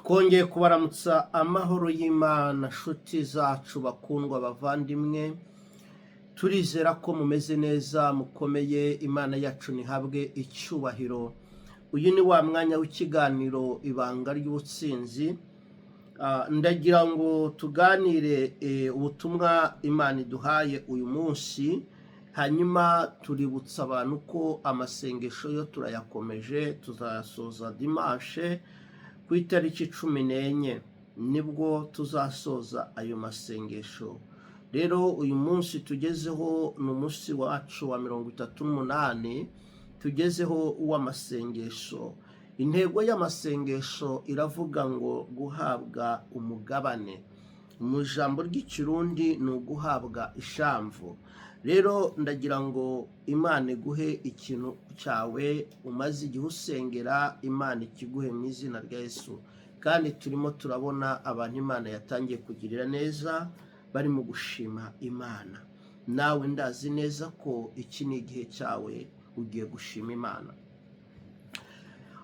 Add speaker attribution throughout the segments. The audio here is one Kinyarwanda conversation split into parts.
Speaker 1: twongeye kubaramutsa amahoro y'Imana nshuti zacu bakundwa bavandimwe, turizera ko mumeze neza mukomeye. Imana yacu nihabwe icyubahiro. Uyu ni wa mwanya w'ikiganiro ibanga ry'ubutsinzi. Ndagira ngo tuganire ubutumwa Imana iduhaye uyu munsi, hanyuma tuributsa abantu ko amasengesho yo turayakomeje, tuzasoza dimanche ku itariki 14 nibwo tuzasoza ayo masengesho. Rero uyu munsi tugezeho ni umunsi wacu wa 38 tugezeho uw'amasengesho. Intego y'amasengesho iravuga ngo guhabwa umugabane. Mu ijambo ry'ikirundi ni uguhabwa ishamvu. Rero ndagira ngo Imana iguhe ikintu cyawe umaze igihe usengera, Imana ikiguhe mu izina rya Yesu. Kandi turimo turabona abantu Imana yatangiye kugirira neza bari mu gushima Imana. Nawe ndazi neza ko iki ni igihe cyawe ugiye gushima Imana.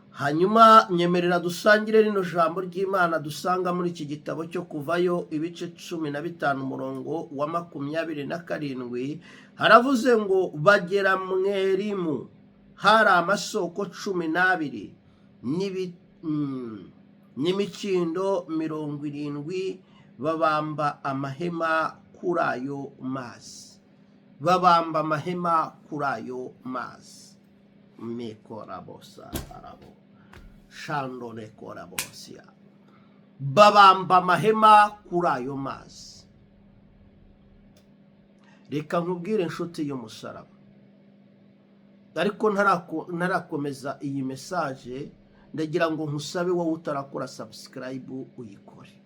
Speaker 1: Hanyuma nyemerera dusangire rino jambo ry'Imana dusanga muri iki gitabo cyo Kuvayo ibice 15 umurongo wa 27. Haravuze ngo bagera mu Elimu, hari amasoko 12 n'imikindo 70, babamba amahema kuri ayo mazi. Babamba amahema kuri ayo mazi. Mekorabosa arabo shandone korabosia. Babamba amahema kuri ayo mazi. Reka nkubwire inshuti y'umusaraba, ariko ntarakomeza iyi message, ndagira ngo nkusabe wowe utarakora subscribe uyikore,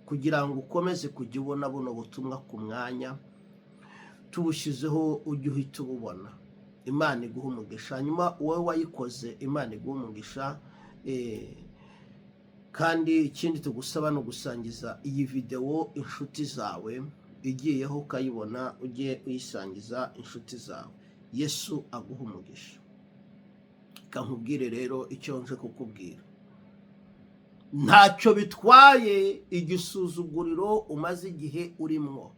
Speaker 1: kugira ngo ukomeze kujya ubona buno butumwa ku mwanya tubushizeho, ujye uhita ububona. Imana iguha umugisha. Hanyuma wowe wayikoze, Imana iguha umugisha. Kandi ikindi tugusaba no gusangiza iyi video inshuti zawe, igiyeho ukayibona ujye uyisangiza inshuti zawe. Yesu aguha umugisha. Kankubwire rero icyo nje kukubwira. Ntacyo bitwaye igisuzuguriro umaze igihe urimo.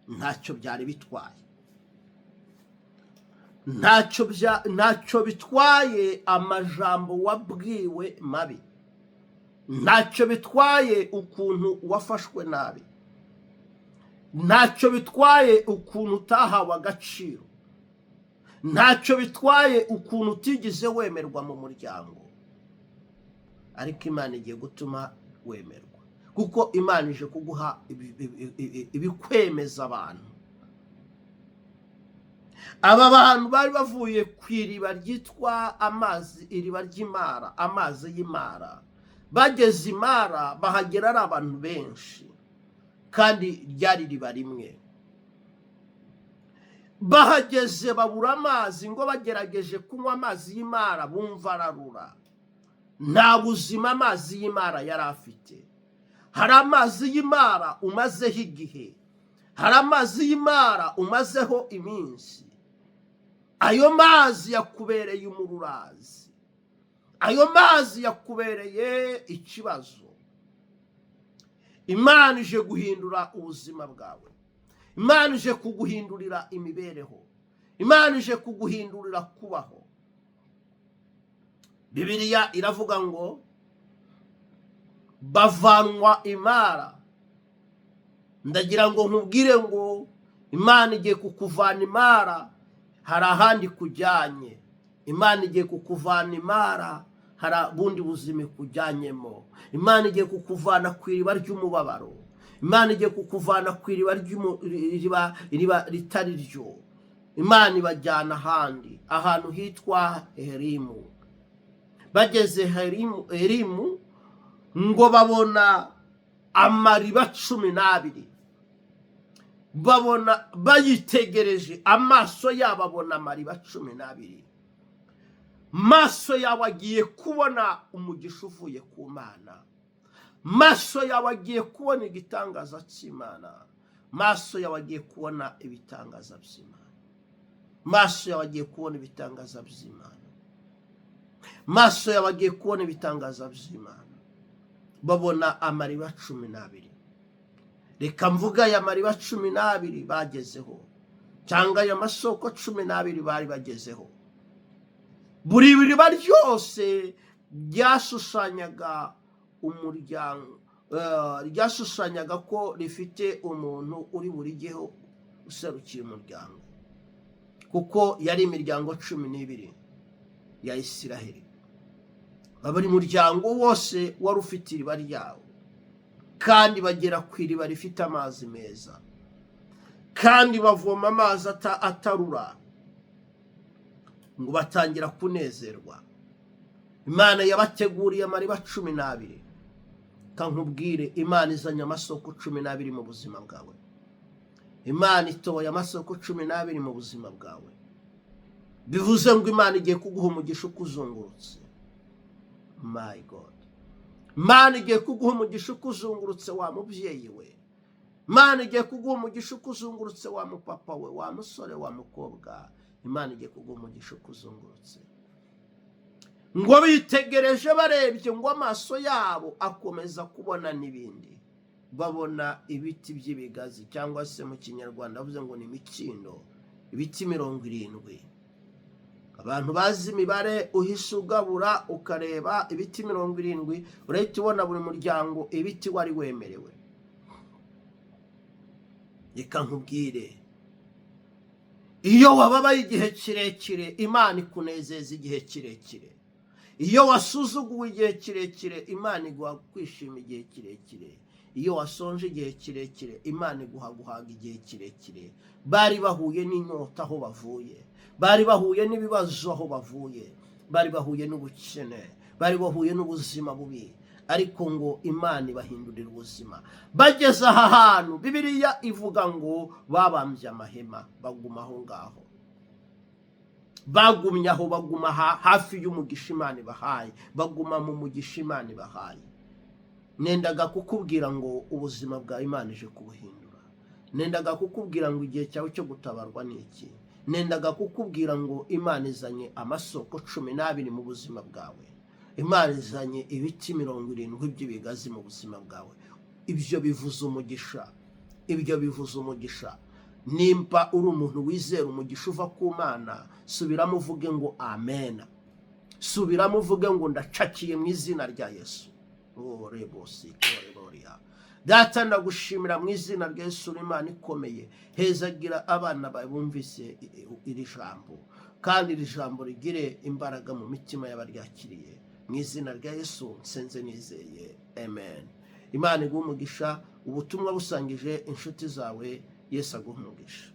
Speaker 1: Ntacyo byari bitwaye. Ntacyo bitwaye amajambo wabwiwe mabi. Ntacyo bitwaye ukuntu wafashwe nabi. Ntacyo bitwaye ukuntu utahawe agaciro. Ntacyo bitwaye ukuntu utigeze wemerwa mu muryango. Ariko Imana igiye gutuma wemerwa, kuko Imana ije kuguha ibikwemeza abantu. Aba bantu bari bavuye ku iriba ryitwa amazi, iriba ry'Imara, amazi y'Imara. Bageze Imara bahagera ari abantu benshi, kandi ryari riba rimwe. Bahageze babura amazi, ngo bagerageje kunywa amazi y'Imara bumva ararura. Nta buzima amazi y'Imara yari afite. Hari amazi y'Imara umazeho igihe, hari amazi y'Imara umazeho iminsi. Ayo mazi yakubereye umururazi. Ayo mazi yakubereye ikibazo. Imana ije guhindura ubuzima bwawe. Imana ije kuguhindurira imibereho. Imana ije kuguhindurira kubaho. Bibiliya iravuga ngo bavanwa Imara. Ndagira ngo nkubwire ngo Imana igiye kukuvana Imara, hari ahandi kujyanye. Imana igiye kukuvana Imara, hari bundi buzima kujyanyemo. Imana igiye kukuvana ku iriba ry'umubabaro. Imana igiye kukuvana ku iriba ritari ryo. Imana ibajyana ahandi, ahantu hitwa Elimu. Bageze Elimu, ngo babona amariba 12. Babona, bayitegereje, amaso yabo abona amariba 12. Maso yawe agiye kubona umugisha uvuye ku Mana. Maso yawe agiye kubona igitangaza cy'Imana. Maso yawe agiye kubona ibitangaza by'Imana. Maso yawe agiye kubona ibitangaza by'Imana. Maso yawe agiye kubona ibitangaza by'Imana. babona amariba 12. Reka mvuga aya mariba 12 bagezeho, cyangwa aya masoko 12 bari bagezeho. Buri riba ryose ryashushanyaga umuryango, ryashushanyaga ko rifite umuntu uri burigeho userukiye umuryango, kuko yari imiryango 12 ya Isiraheli. Buri muryango wose wari ufite iriba ryawo, kandi bagera ku iriba rifite amazi meza, kandi bavoma amazi atarura, ngo batangira kunezerwa. Imana yabateguriye amariba 12. Kankubwire, Imana izanye amasoko 12 mu buzima bwawe. Imana itoye amasoko 12 mu buzima bwawe. Bivuze ngo Imana igiye kuguha umugisha ukuzungurutse. My God, Imana igiye kuguha umugisha ukuzungurutse, wa mubyeyi we. Imana igiye kuguha umugisha ukuzungurutse, wa mupapa we, wa musore, wa mukobwa. Imana igiye kuguha umugisha ukuzungurutse. Ngo bitegereje barebye, ngo amaso yabo akomeza kubona n'ibindi. Babona ibiti by'ibigazi, cyangwa se mu Kinyarwanda bavuze ngo ni imikindo, ibiti 70. Abantu bazi imibare, uhise ugabura ukareba ibiti 70, urahita ubona buri muryango ibiti wari wemerewe. Reka nkubwire, iyo wababaye igihe kirekire, Imana ikunezeza igihe kirekire. Iyo wasuzuguwe igihe kirekire, Imana iguha kwishima igihe kirekire. Iyo wasonje igihe kirekire, Imana iguha guhaga igihe kirekire. Bari bahuye n'inyota aho bavuye, bari bahuye n'ibibazo aho bavuye, bari bahuye n'ubukene, bari bahuye n'ubuzima bubi, ariko ngo Imana ibahindurira ubuzima. Bageze aha hantu, Bibiliya ivuga ngo babambye amahema, baguma aho ngaho. Bagumye aho, baguma hafi y'umugisha Imana ibahaye, baguma mu mugisha Imana ibahaye. Nendaga kukubwira ngo ubuzima bwa Imana ije kubuhindura. Nendaga kukubwira ngo igihe cyawe cyo gutabarwa ni iki. Nendaga kukubwira ngo Imana izanye amasoko 12 mu buzima bwawe. Imana izanye ibiti 70 by'ibigazi mu buzima bwawe. Ibyo bivuze umugisha, ibyo bivuze umugisha. Nimba uri umuntu wizera umugisha uva ku Mana, subiramo uvuge ngo amen. Subiramo uvuge ngo ndacakiye mu izina rya Yesu. Oh, rebosi koreroria. Data, ndagushimira mu izina rya Yesu, Imana ikomeye. Hezagira abana bawe bumvise iri jambo, kandi iri jambo rigire imbaraga mu mitima y'abaryakiriye. Mu izina rya Yesu nsenze nizeye, amen. Imana iguhe umugisha. Ubutumwa busangije inshuti zawe. Yesu aguhe umugisha.